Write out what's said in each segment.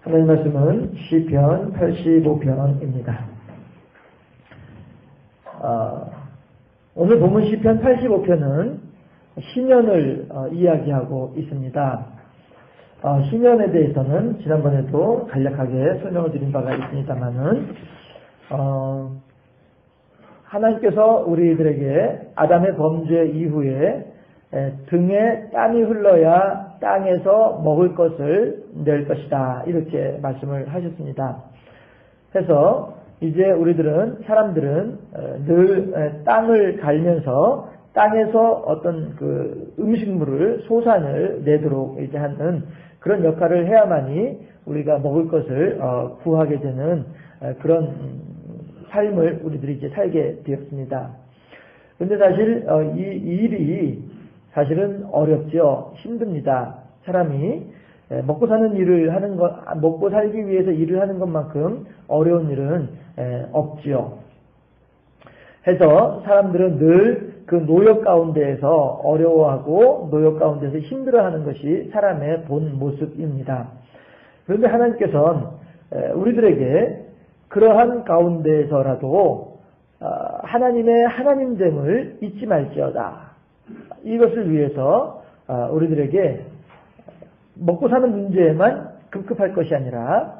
하나님 말씀은 시편 85편입니다. 오늘 본문 시편 85편은 신년을 이야기하고 있습니다. 신년에 대해서는 지난번에도 간략하게 설명을 드린 바가 있습니다만은 하나님께서 우리들에게 아담의 범죄 이후에 등에 땀이 흘러야 땅에서 먹을 것을 낼 것이다, 이렇게 말씀을 하셨습니다. 그래서 이제 사람들은 늘 땅을 갈면서 땅에서 어떤 그 음식물을, 소산을 내도록 이제 하는 그런 역할을 해야만이 우리가 먹을 것을 구하게 되는 그런 삶을 우리들이 이제 살게 되었습니다. 그런데 사실 이 일이 사실은 어렵죠. 힘듭니다. 사람이 먹고 사는 일을 하는 것, 먹고 살기 위해서 일을 하는 것만큼 어려운 일은 없지요. 해서 사람들은 늘 그 노역 가운데에서 어려워하고 노역 가운데서 힘들어하는 것이 사람의 본 모습입니다. 그런데 하나님께서는 우리들에게 그러한 가운데에서라도 하나님의 하나님됨을 잊지 말지어다. 이것을 위해서 우리들에게 먹고 사는 문제에만 급급할 것이 아니라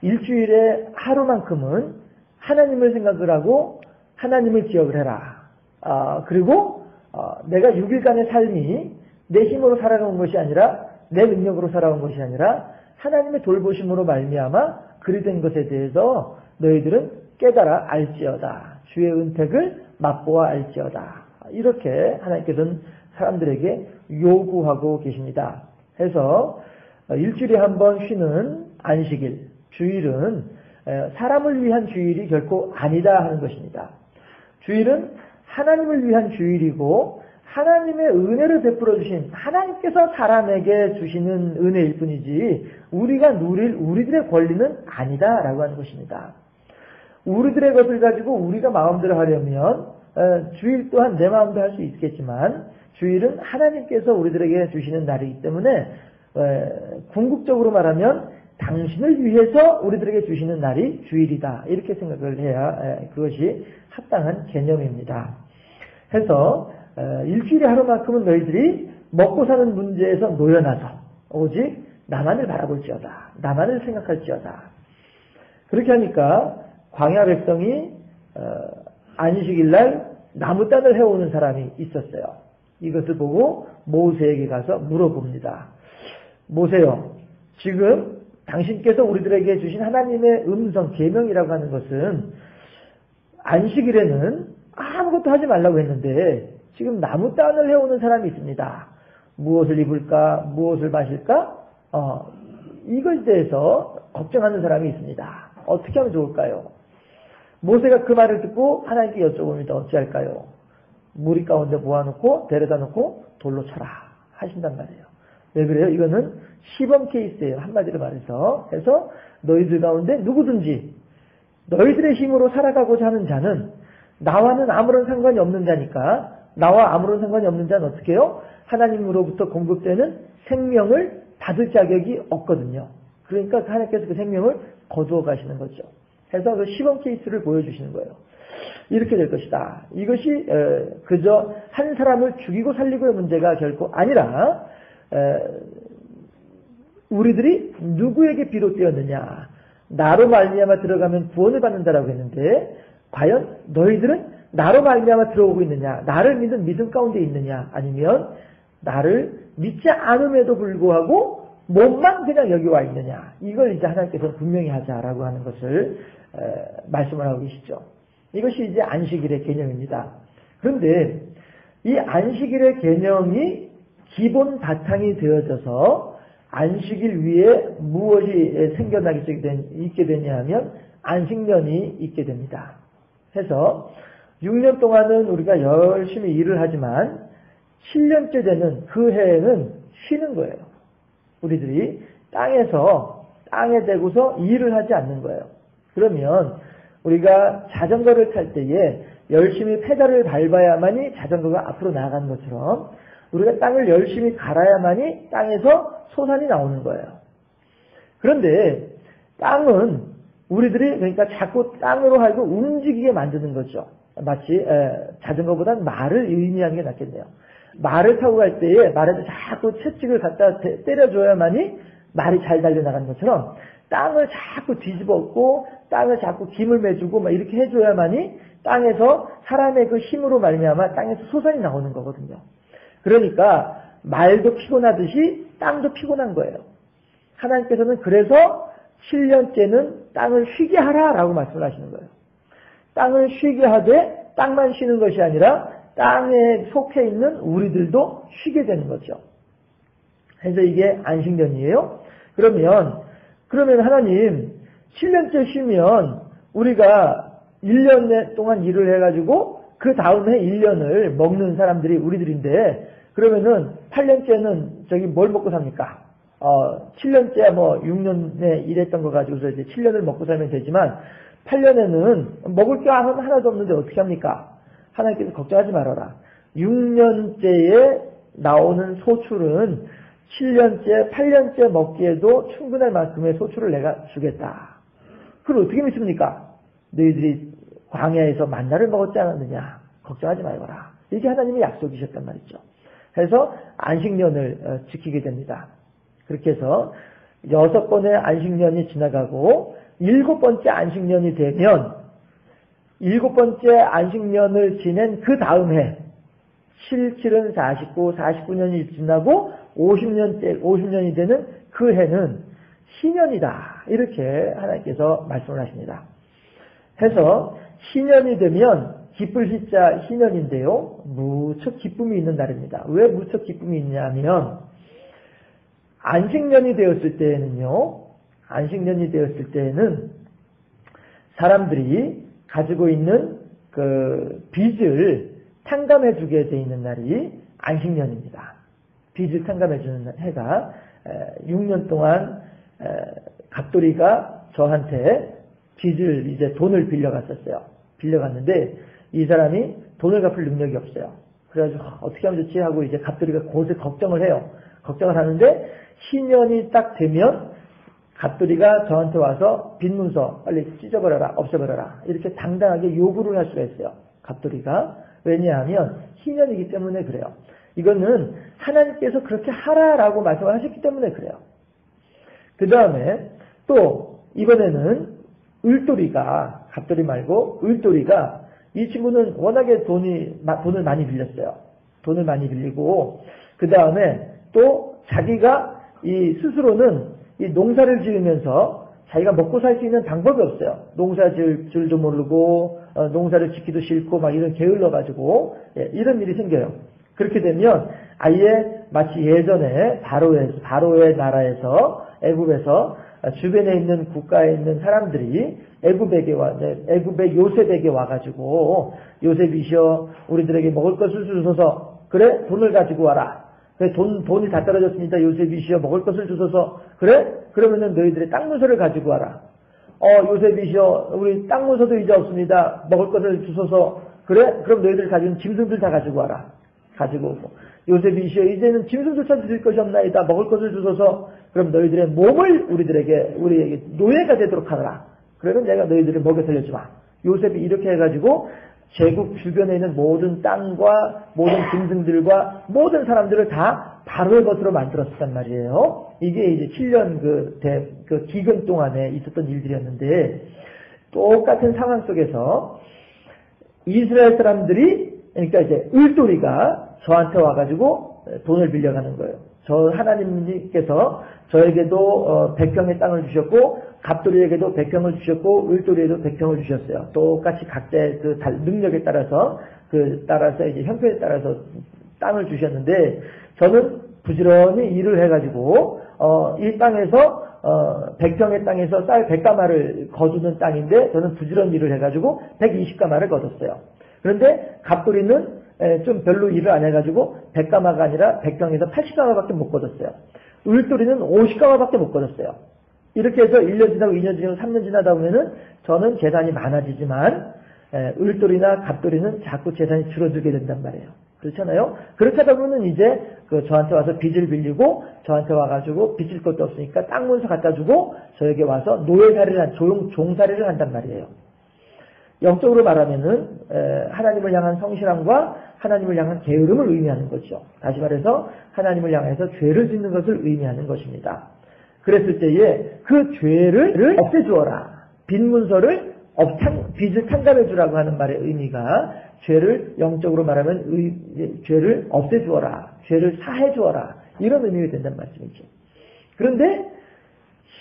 일주일에 하루만큼은 하나님을 생각을 하고 하나님을 기억을 해라. 그리고 내가 6일간의 삶이 내 힘으로 살아온 것이 아니라 내 능력으로 살아온 것이 아니라 하나님의 돌보심으로 말미암아 그리 된 것에 대해서 너희들은 깨달아 알지어다. 주의 은택을 맛보아 알지어다. 이렇게 하나님께서는 사람들에게 요구하고 계십니다. 해서 일주일에 한 번 쉬는 안식일, 주일은 사람을 위한 주일이 결코 아니다 하는 것입니다. 주일은 하나님을 위한 주일이고 하나님의 은혜를 베풀어 주신, 하나님께서 사람에게 주시는 은혜일 뿐이지 우리가 누릴 우리들의 권리는 아니다라고 하는 것입니다. 우리들의 것을 가지고 우리가 마음대로 하려면 주일 또한 내 마음대로 할 수 있겠지만 주일은 하나님께서 우리들에게 주시는 날이기 때문에 궁극적으로 말하면 당신을 위해서 우리들에게 주시는 날이 주일이다, 이렇게 생각을 해야 그것이 합당한 개념입니다. 해서 일주일에 하루만큼은 너희들이 먹고 사는 문제에서 놓여나서 오직 나만을 바라볼지어다, 나만을 생각할지어다. 그렇게 하니까 광야 백성이 안식일날 나무단을 해오는 사람이 있었어요. 이것을 보고 모세에게 가서 물어봅니다. 모세요, 지금 당신께서 우리들에게 주신 하나님의 음성, 계명이라고 하는 것은 안식일에는 아무것도 하지 말라고 했는데 지금 나무단을 해오는 사람이 있습니다. 무엇을 입을까, 무엇을 마실까, 이걸 대해서 걱정하는 사람이 있습니다. 어떻게 하면 좋을까요? 모세가 그 말을 듣고 하나님께 여쭤봅니다. 어찌할까요? 무리 가운데 모아놓고 데려다 놓고 돌로 쳐라 하신단 말이에요. 왜 그래요? 이거는 시범 케이스예요. 한마디로 말해서. 해서 너희들 가운데 누구든지 너희들의 힘으로 살아가고자 하는 자는 나와는 아무런 상관이 없는 자니까, 나와 아무런 상관이 없는 자는 어떻게 해요? 하나님으로부터 공급되는 생명을 받을 자격이 없거든요. 그러니까 하나님께서 그 생명을 거두어 가시는 거죠. 해서 그 시범 케이스를 보여주시는 거예요. 이렇게 될 것이다. 이것이 그저 한 사람을 죽이고 살리고의 문제가 결코 아니라 우리들이 누구에게 비롯되었느냐, 나로 말미암아 들어가면 구원을 받는다라고 했는데 과연 너희들은 나로 말미암아 들어오고 있느냐, 나를 믿는 믿음 가운데 있느냐, 아니면 나를 믿지 않음에도 불구하고 몸만 그냥 여기 와 있느냐, 이걸 이제 하나님께서 분명히 하자라고 하는 것을 말씀을 하고 계시죠. 이것이 이제 안식일의 개념입니다. 그런데 이 안식일의 개념이 기본 바탕이 되어져서 안식일 위에 무엇이 있게 되냐 하면 안식년이 있게 됩니다. 해서 6년 동안은 우리가 열심히 일을 하지만 7년째 되는 그 해에는 쉬는 거예요. 우리들이 땅에 대고서 일을 하지 않는 거예요. 그러면 우리가 자전거를 탈 때에 열심히 페달을 밟아야만이 자전거가 앞으로 나아가는 것처럼 우리가 땅을 열심히 갈아야만이 땅에서 소산이 나오는 거예요. 그런데 땅은 우리들이 그러니까 자꾸 땅으로 하여금 움직이게 만드는 거죠. 마치 자전거보다는 말을 의미하는 게 낫겠네요. 말을 타고 갈 때에 말에도 자꾸 채찍을 갖다 때려줘야만이 말이 잘 달려나가는 것처럼 땅을 자꾸 뒤집었고 땅을 자꾸 김을 매주고 막 이렇게 해줘야만이 땅에서 사람의 그 힘으로 말미암아 땅에서 소선이 나오는 거거든요. 그러니까 말도 피곤하듯이 땅도 피곤한 거예요. 하나님께서는 그래서 7년째는 땅을 쉬게 하라라고 말씀을 하시는 거예요. 땅을 쉬게 하되 땅만 쉬는 것이 아니라 땅에 속해 있는 우리들도 쉬게 되는 거죠. 그래서 이게 안식년이에요. 그러면 하나님 7년째 쉬면 우리가 1년 동안 일을 해가지고 그 다음에 1년을 먹는 사람들이 우리들인데 그러면은 8년째는 저기 뭘 먹고 삽니까? 7년째 6년에 일했던 거 가지고서 이제 7년을 먹고 살면 되지만 8년에는 먹을 게 하나도 없는데 어떻게 합니까? 하나님께서 걱정하지 말아라. 6년째에 나오는 소출은 7년째, 8년째 먹기에도 충분할 만큼의 소출을 내가 주겠다. 그걸 어떻게 믿습니까? 너희들이 광야에서 만나를 먹었지 않았느냐? 걱정하지 말거라. 이게 하나님의 약속이셨단 말이죠. 그래서 안식년을 지키게 됩니다. 그렇게 해서 6번의 안식년이 지나가고 7번째 안식년이 되면 7번째 안식년을 지낸 그 다음 해 7은 49, 49년이 지나고 50년이 되는 그 해는 신년이다. 이렇게 하나님께서 말씀을 하십니다. 해서 신년이 되면 기쁠 시자 신년인데요. 무척 기쁨이 있는 날입니다. 왜 무척 기쁨이 있냐면 안식년이 되었을 때에는 사람들이 가지고 있는 그 빚을 탕감해 주게 돼 있는 날이 안식년입니다. 빚을 탕감해 주는 해가 6년 동안 갑돌이가 저한테 빚을 이제 돈을 빌려갔었어요. 빌려갔는데 이 사람이 돈을 갚을 능력이 없어요. 그래가지고 어떻게 하면 좋지 하고 이제 갑돌이가 곳에 걱정을 해요. 걱정을 하는데 신년이 딱 되면 갑돌이가 저한테 와서 빚문서 빨리 찢어버려라, 없애버려라 이렇게 당당하게 요구를 할 수가 있어요. 갑돌이가. 왜냐하면 신년이기 때문에 그래요. 이거는 하나님께서 그렇게 하라라고 말씀을 하셨기 때문에 그래요. 그 다음에 또 이번에는 을돌이가, 갑돌이 말고 을돌이가, 이 친구는 워낙에 돈을 많이 빌렸어요. 돈을 많이 빌리고 그 다음에 또 자기가 이 스스로는 이 농사를 지으면서 자기가 먹고 살 수 있는 방법이 없어요. 농사 지을 줄도 모르고 농사를 짓기도 싫고 막 이런 게을러 가지고 이런 일이 생겨요. 그렇게 되면 아예 마치 예전에 바로의 나라에서 애굽에서 주변에 있는 국가에 있는 사람들이 애굽의 요셉에게 와가지고 요셉이시여 우리들에게 먹을 것을 주소서. 그래 돈을 가지고 와라. 그래 돈이 다 떨어졌습니다. 요셉이시여 먹을 것을 주소서. 그래 그러면은 너희들의 땅 문서를 가지고 와라. 요셉이시여 우리 땅 문서도 이제 없습니다. 먹을 것을 주소서. 그래 그럼 너희들 가진 짐승들 다 가지고 와라. 가지고 오고 요셉이시여 이제는 짐승조차 드릴 것이 없나이다. 먹을 것을 주소서. 그럼 너희들의 몸을 우리에게 노예가 되도록 하라. 그러면 내가 너희들을 먹여 살려주마. 요셉이 이렇게 해가지고 제국 주변에 있는 모든 땅과 모든 짐승들과 모든 사람들을 다 바로의 것으로 만들었단 말이에요. 이게 이제 7년 그 기근 동안에 있었던 일들이었는데 똑같은 상황 속에서 이스라엘 사람들이 그러니까 이제 을돌이가 저한테 와가지고 돈을 빌려가는 거예요. 저 하나님께서 저에게도 100평의 땅을 주셨고 갑돌이에게도 100평을 주셨고 을돌이에도 100평을 주셨어요. 똑같이 각자의 그 능력에 따라서 이제 형편에 따라서 땅을 주셨는데 저는 부지런히 일을 해가지고 이 땅에서 100평의 땅에서 쌀 100가마를 거두는 땅인데 저는 부지런히 일을 해가지고 120가마를 거뒀어요. 그런데 갑돌이는 좀 별로 일을 안 해가지고 100가마가 아니라 100평에서 80가마밖에 못 거뒀어요. 을돌이는 50가마밖에 못 거뒀어요. 이렇게 해서 1년 지나고 2년 지나고 3년 지나다 보면은 저는 재산이 많아지지만 을돌이나 갑돌이는 자꾸 재산이 줄어들게 된단 말이에요. 그렇잖아요? 그렇게 하다 보면 이제 저한테 와서 빚을 빌리고 저한테 와가지고 빚질 것도 없으니까 땅 문서 갖다 주고 저에게 와서 노예살이를 종살이를 한단 말이에요. 영적으로 말하면은 하나님을 향한 성실함과 하나님을 향한 게으름을 의미하는 거죠. 다시 말해서 하나님을 향해서 죄를 짓는 것을 의미하는 것입니다. 그랬을 때에 그 죄를 없애주어라. 빚 문서를 빚을 탕감해 주라고 하는 말의 의미가 죄를 영적으로 말하면 죄를 없애주어라. 죄를 사해 주어라. 이런 의미가 된다는 말씀이죠. 그런데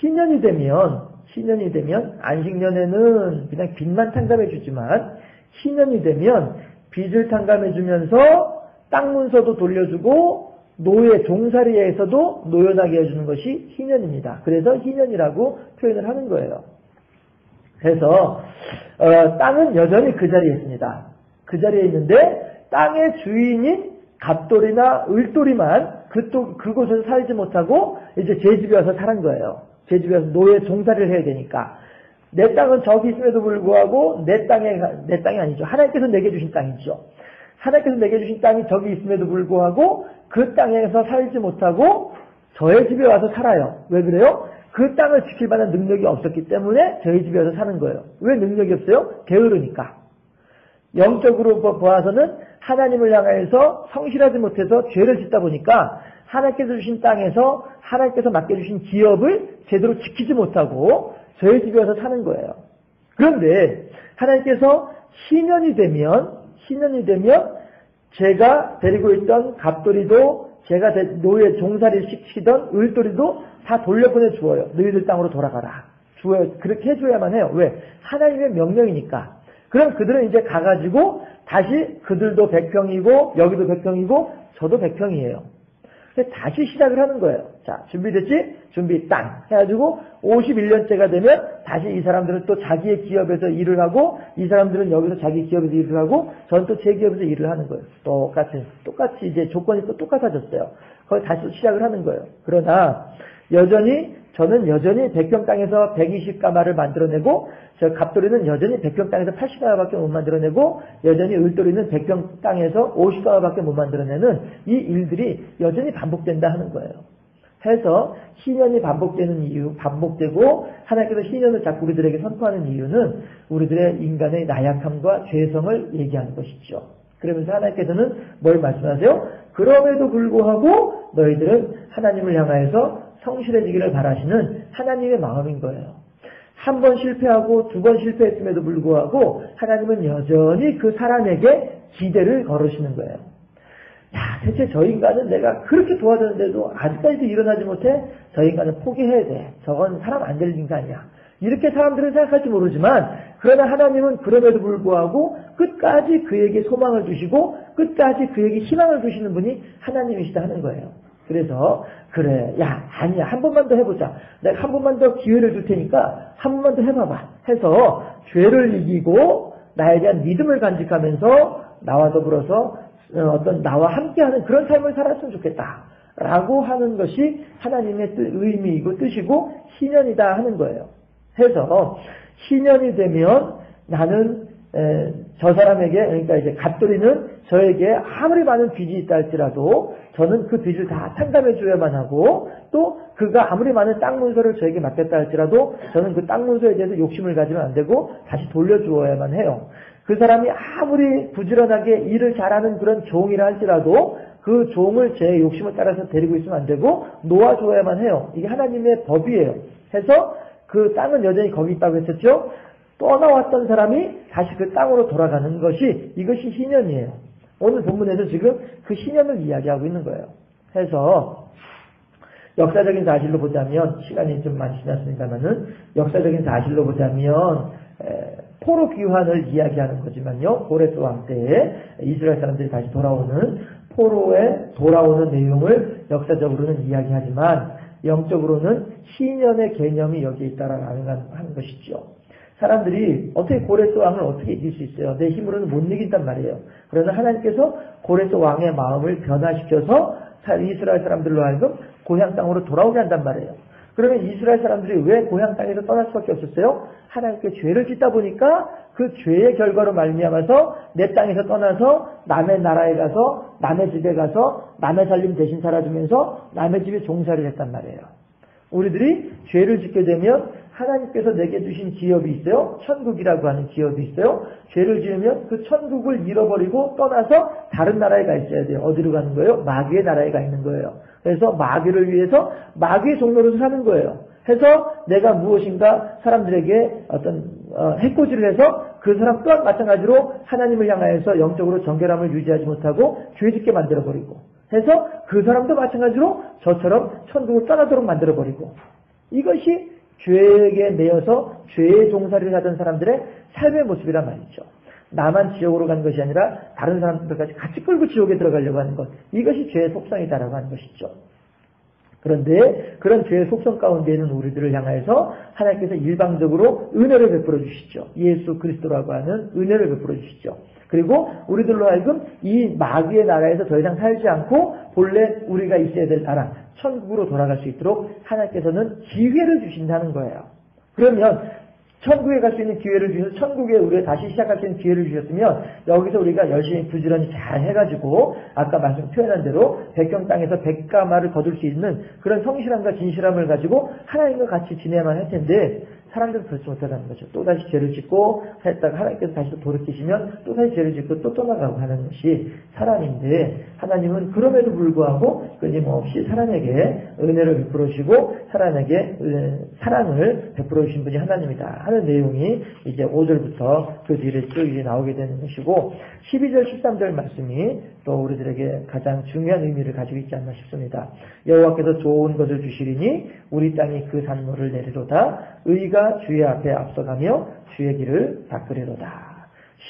신년이 되면 안식년에는 그냥 빚만 탕감해 주지만 신년이 되면 빚을 탕감해 주면서 땅 문서도 돌려주고 노예 종살이에서도 노연하게 해주는 것이 희년입니다. 그래서 희년이라고 표현을 하는 거예요. 그래서 땅은 여전히 그 자리에 있습니다. 그 자리에 있는데 땅의 주인인 갑돌이나 을돌이만 그곳에서 살지 못하고 이제 제 집에 와서 사는 거예요. 제 집에 와서 노예 종살이를 해야 되니까. 내 땅은 저기 있음에도 불구하고 내 땅이 아니죠. 하나님께서 내게 주신 땅이죠. 하나님께서 내게 주신 땅이 저기 있음에도 불구하고 그 땅에서 살지 못하고 저의 집에 와서 살아요. 왜 그래요? 그 땅을 지킬 만한 능력이 없었기 때문에 저희 집에 와서 사는 거예요. 왜 능력이 없어요? 게으르니까. 영적으로 보아서는 하나님을 향해서 성실하지 못해서 죄를 짓다 보니까 하나님께서 주신 땅에서 하나님께서 맡겨주신 기업을 제대로 지키지 못하고 저희 집에 와서 사는 거예요. 그런데 하나님께서 신년이 되면 제가 데리고 있던 갑돌이도 제가 노예 종살이를 시키던 을돌이도 다 돌려보내 주어요. 너희들 땅으로 돌아가라. 주어요. 그렇게 해줘야만 해요. 왜? 하나님의 명령이니까. 그럼 그들은 이제 가가지고 다시 그들도 백평이고 여기도 백평이고 저도 백평이에요. 다시 시작을 하는 거예요. 자, 준비됐지? 준비 땅 해가지고 51년째가 되면 다시 이 사람들은 또 자기의 기업에서 일을 하고 이 사람들은 여기서 자기 기업에서 일을 하고 저는 또 제 기업에서 일을 하는 거예요. 똑같이 이제 조건이 또 똑같아졌어요. 거기 다시 시작을 하는 거예요. 그러나 저는 여전히 100평 땅에서 120가마를 만들어내고 저 갑돌이는 여전히 100평 땅에서 80가마밖에 못 만들어내고 여전히 을돌이는 100평 땅에서 50가마밖에 못 만들어내는 이 일들이 여전히 반복된다 하는 거예요. 해서 희년이 반복되고 하나님께서 희년을 자꾸 우리들에게 선포하는 이유는 우리들의 인간의 나약함과 죄성을 얘기하는 것이죠. 그러면서 하나님께서는 뭘 말씀하세요? 그럼에도 불구하고 너희들은 하나님을 향하여서 성실해지기를 바라시는 하나님의 마음인 거예요. 한 번 실패하고 두 번 실패했음에도 불구하고 하나님은 여전히 그 사람에게 기대를 걸으시는 거예요. 야, 대체 저 인간은 내가 그렇게 도와줬는데도 아직까지도 일어나지 못해? 저 인간은 포기해야 돼. 저건 사람 안 될 인간이야. 이렇게 사람들은 생각할지 모르지만 그러나 하나님은 그럼에도 불구하고 끝까지 그에게 소망을 주시고 끝까지 그에게 희망을 주시는 분이 하나님이시다 하는 거예요. 그래서 그래, 야, 아니야, 한 번만 더 해보자. 내가 한 번만 더 기회를 줄 테니까 한 번만 더 해봐봐 해서 죄를 이기고 나에 대한 믿음을 간직하면서 나와 더불어서 나와 함께하는 그런 삶을 살았으면 좋겠다 라고 하는 것이 하나님의 의미이고 뜻이고 희년이다 하는 거예요. 해서 희년이 되면 나는 저 사람에게, 그러니까 이제 갑돌이는 저에게 아무리 많은 빚이 있다 할지라도 저는 그 빚을 다 탕감해 줘야만 하고 또 그가 아무리 많은 땅 문서를 저에게 맡겼다 할지라도 저는 그 땅 문서에 대해서 욕심을 가지면 안 되고 다시 돌려주어야만 해요. 그 사람이 아무리 부지런하게 일을 잘하는 그런 종이라 할지라도 그 종을 제 욕심을 따라서 데리고 있으면 안 되고 놓아줘야만 해요. 이게 하나님의 법이에요. 해서 그 땅은 여전히 거기 있다고 했었죠. 떠나왔던 사람이 다시 그 땅으로 돌아가는 것이 이것이 희년이에요. 오늘 본문에서 지금 그 희년을 이야기하고 있는 거예요. 해서 역사적인 사실로 보자면 시간이 좀 많이 지났습니다만은 역사적인 사실로 보자면 포로 귀환을 이야기하는 거지만요. 고레스 왕 때에 이스라엘 사람들이 다시 돌아오는 포로에 돌아오는 내용을 역사적으로는 이야기하지만 영적으로는 희년의 개념이 여기에 있다라는 하는 것이죠. 사람들이 어떻게 고레스 왕을 어떻게 이길 수 있어요? 내 힘으로는 못 이긴단 말이에요. 그러나 하나님께서 고레스 왕의 마음을 변화시켜서 이스라엘 사람들로 하여금 고향 땅으로 돌아오게 한단 말이에요. 그러면 이스라엘 사람들이 왜 고향 땅에서 떠날 수밖에 없었어요? 하나님께 죄를 짓다 보니까 그 죄의 결과로 말미암아서 내 땅에서 떠나서 남의 나라에 가서 남의 집에 가서 남의 살림 대신 살아주면서 남의 집에 종살이를 했단 말이에요. 우리들이 죄를 짓게 되면 하나님께서 내게 주신 기업이 있어요. 천국이라고 하는 기업이 있어요. 죄를 지으면 그 천국을 잃어버리고 떠나서 다른 나라에 가 있어야 돼요. 어디로 가는 거예요? 마귀의 나라에 가 있는 거예요. 그래서 마귀를 위해서 마귀의 종로로 사는 거예요. 해서 내가 무엇인가 사람들에게 어떤 해코지를 해서 그 사람 또한 마찬가지로 하나님을 향하여서 영적으로 정결함을 유지하지 못하고 죄짓게 만들어버리고 해서 그 사람도 마찬가지로 저처럼 천국을 떠나도록 만들어버리고 이것이 죄에게 매여서 죄의 종살이를 하던 사람들의 삶의 모습이란 말이죠. 나만 지옥으로 간 것이 아니라 다른 사람들까지 같이 끌고 지옥에 들어가려고 하는 것. 이것이 죄의 속성이다라고 하는 것이죠. 그런데 그런 죄의 속성 가운데 있는 우리들을 향하여서 하나님께서 일방적으로 은혜를 베풀어 주시죠. 예수 그리스도라고 하는 은혜를 베풀어 주시죠. 그리고 우리들로 하여금 이 마귀의 나라에서 더 이상 살지 않고 본래 우리가 있어야 될 나라, 천국으로 돌아갈 수 있도록 하나님께서는 기회를 주신다는 거예요. 그러면 천국에 갈 수 있는 기회를 주셔서 천국에 우리가 다시 시작할 수 있는 기회를 주셨으면 여기서 우리가 열심히 부지런히 잘 해가지고 아까 말씀 표현한 대로 백경 땅에서 백가마를 거둘 수 있는 그런 성실함과 진실함을 가지고 하나님과 같이 지내야만 할 텐데 사람들은 그렇지 못하다는 거죠. 또다시 죄를 짓고 했다가 하나님께서 다시 또 돌이키시면 또다시 죄를 짓고 또 떠나가고 하는 것이 사람인데 하나님은 그럼에도 불구하고 끊임없이 사람에게 은혜를 베풀어 주시고 사람에게 사랑을 베풀어 주신 분이 하나님이다 하는 내용이 이제 5절부터 그 뒤에 쭉 이제 나오게 되는 것이고 12절 13절 말씀이 또 우리들에게 가장 중요한 의미를 가지고 있지 않나 싶습니다. 여호와께서 좋은 것을 주시리니 우리 땅이 그 산모를 내리로다 의가 주의 앞에 앞서가며 주의 길을 닦으리로다.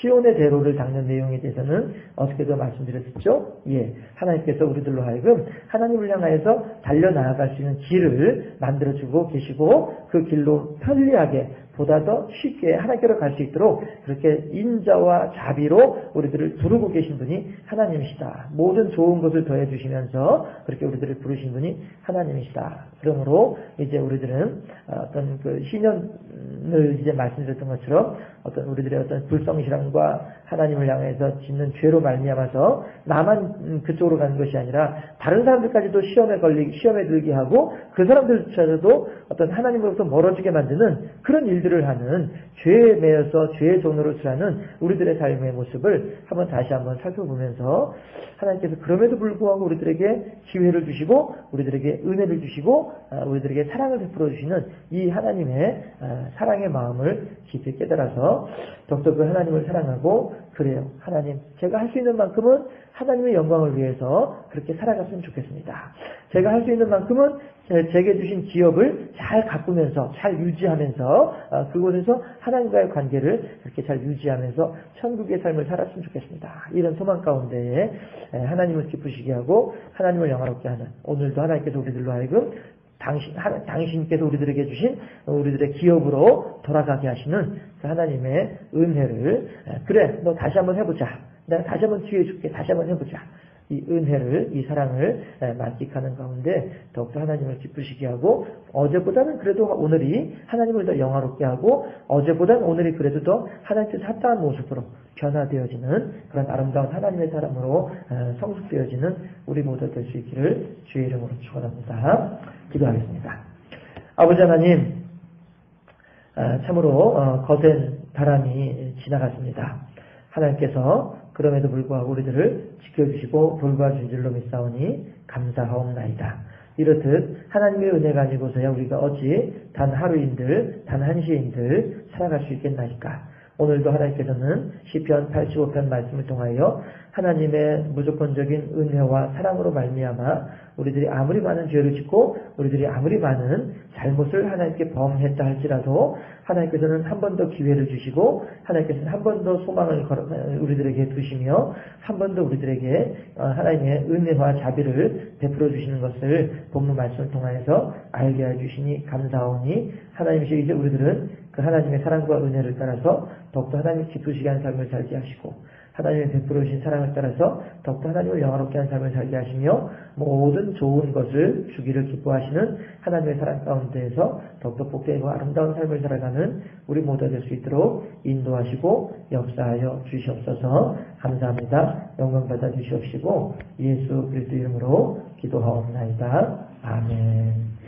시온의 대로를 닦는 내용에 대해서는 어떻게도 말씀드렸었죠? 예, 하나님께서 우리들로 하여금 하나님을 향하여서 달려나아갈 수 있는 길을 만들어주고 계시고 그 길로 편리하게 보다 더 쉽게 하나님께로 갈 수 있도록 그렇게 인자와 자비로 우리들을 부르고 계신 분이 하나님이시다. 모든 좋은 것을 더해 주시면서 그렇게 우리들을 부르신 분이 하나님이시다. 그러므로 이제 우리들은 어떤 그 신년을 이제 말씀드렸던 것처럼 어떤 우리들의 어떤 불성실함과 하나님을 향해서 짓는 죄로 말미암아서 나만 그쪽으로 가는 것이 아니라 다른 사람들까지도 시험에 들게 하고 그 사람들조차도 어떤 하나님으로부터 멀어지게 만드는 그런 일들을 하는 죄에 매여서 죄의 종로를 취하는 우리들의 삶의 모습을 다시 한번 살펴보면서 하나님께서 그럼에도 불구하고 우리들에게 기회를 주시고 우리들에게 은혜를 주시고 우리들에게 사랑을 베풀어 주시는 이 하나님의 사랑의 마음을 깊이 깨달아서 더욱더 그 하나님을 사랑하고 그래요. 하나님, 제가 할 수 있는 만큼은 하나님의 영광을 위해서 그렇게 살아갔으면 좋겠습니다. 제가 할 수 있는 만큼은 제게 주신 기업을 잘 가꾸면서 잘 유지하면서 그곳에서 하나님과의 관계를 그렇게 잘 유지하면서 천국의 삶을 살았으면 좋겠습니다. 이런 소망 가운데에 하나님을 기쁘시게 하고 하나님을 영화롭게 하는 오늘도 하나님께서 우리들로 하여금 당신께서 우리들에게 주신 우리들의 기업으로 돌아가게 하시는 그 하나님의 은혜를 그래 너 다시 한번 해보자. 내가 다시 한번 기회 줄게. 다시 한번 해보자. 이 은혜를 이 사랑을 만끽하는 가운데 더욱더 하나님을 기쁘시게 하고 어제보다는 그래도 오늘이 하나님을 더 영화롭게 하고 어제보다는 오늘이 그래도 더 하나님께서 합당한 모습으로 변화되어지는 그런 아름다운 하나님의 사람으로 성숙되어지는 우리 모두 될 수 있기를 주의 이름으로 축원합니다. 기도하겠습니다. 아버지 하나님 참으로 거센 바람이 지나갔습니다. 하나님께서 그럼에도 불구하고 우리들을 지켜주시고 돌봐준 줄로 믿사오니 감사하옵나이다. 이렇듯 하나님의 은혜가 아니고서야 우리가 어찌 단 하루인들 단 한시인들 살아갈 수 있겠나이까. 오늘도 하나님께서는 시편 85편 말씀을 통하여 하나님의 무조건적인 은혜와 사랑으로 말미암아 우리들이 아무리 많은 죄를 짓고 우리들이 아무리 많은 잘못을 하나님께 범했다 할지라도 하나님께서는 한 번 더 기회를 주시고 하나님께서는 한 번 더 소망을 우리들에게 두시며 한 번 더 우리들에게 하나님의 은혜와 자비를 베풀어 주시는 것을 본문 말씀을 통하여서 알게 해주시니 감사하오니 하나님이시 이제 우리들은 그 하나님의 사랑과 은혜를 따라서 더욱더 하나님 기쁘시게 하는 삶을 살게 하시고 하나님의 베풀어 주신 사랑을 따라서 더욱더 하나님을 영화롭게 하는 삶을 살게 하시며 모든 좋은 것을 주기를 기뻐하시는 하나님의 사랑 가운데에서 더욱더 복되고 아름다운 삶을 살아가는 우리 모두가 될 수 있도록 인도하시고 역사하여 주시옵소서. 감사합니다. 영광 받아 주시옵시고 예수 그리스도 이름으로 기도하옵나이다. 아멘.